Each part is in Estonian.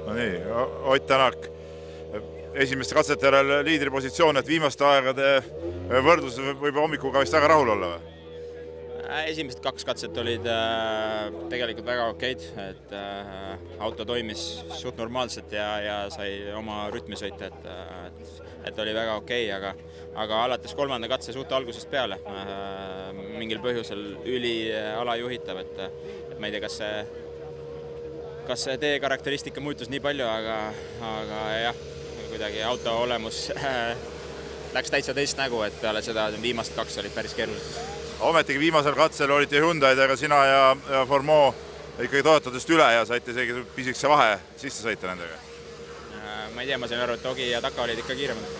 No nii, Ott Tänak, esimeste katsete järel liidripositsioon, et viimaste aegade võrdlus võib hommikuga vist väga rahul olla või? Esimesed 2 katset olid tegelikult väga okeid, et auto toimis suht normaalselt ja sai oma rütmi sõita, et oli väga okei, aga alates 3. katse suht algusest peale mingil põhjusel üli alajuhitav, et ma ei tea, kas see tee karakteristika muutus nii palju, aga jah, kuidagi auto olemus läks täitsa teist nägu, et peale seda viimast 2 olid päris keerulised. Ometigi viimasel katsel olite Hyundaidega sina ja Formeau ikkagi toetadest üle ja saite isegi pisikese vahe sisse sõita nendega. Ma ei tea, ma sain aru, et Ogi ja Taka olid ikka kiiremad.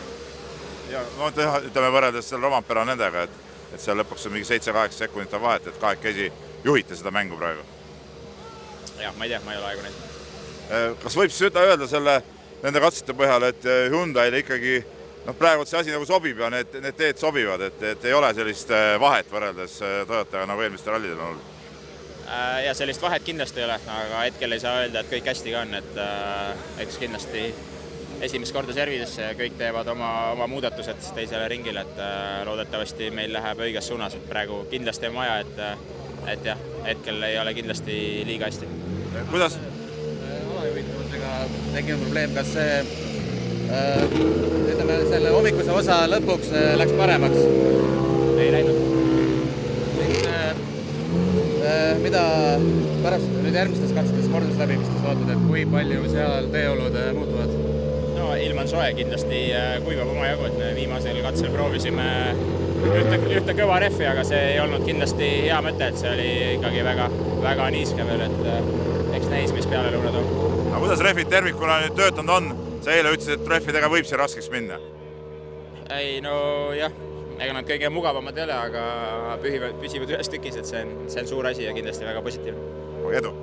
Ja, no ütleme võrreldes seal Rompera nendega, et seal lõpuks on mingi 7-8 sekundit on vahet, et kahekesi juhite seda mängu praegu. Jah, ma ei tea, ma ei ole aegu neid. Kas võib siis öelda nende katsete põhjal, et Hyundaile ikkagi praegu see asi nagu sobib ja need teed sobivad, et ei ole sellist vahet võrreldes Toyotaga nagu eelmiste rallidel on olnud? Ja sellist vahet kindlasti ei ole, aga hetkel ei saa öelda, et kõik hästi ka on, et eks kindlasti esimest korda servidesse ja kõik teevad oma muudatused teisele ringile, et loodetavasti meil läheb õiges suunas, et praegu kindlasti on vaja, et jah, hetkel ei ole kindlasti liiga hästi. Kuidas? Alajuhitavusega tekkinud probleem, kas see ütleme, selle hommikuse osa lõpuks läks paremaks? Ei läinud. Mida pärast nüüd järgmistes katsetes kordas läbimistes vaatad, et kui palju seal teeolud muutuvad? No ilm on soe, kindlasti kuivab omajagu, et me viimasel katsel proovisime ühte kõva rehvi, aga see ei olnud kindlasti hea mõte, et see oli ikkagi väga niiske veel, et eks näis, mis peale lõuna toob. No kuidas rehvid tervikuna nüüd töötanud on? Sa eile ütlesid, et rehvidega võib see raskeks minna. Ei, no jah, ega nad kõige mugavamad ei ole, aga püsivad ühes tükis, et see on suur asi ja kindlasti väga positiivne. Edu!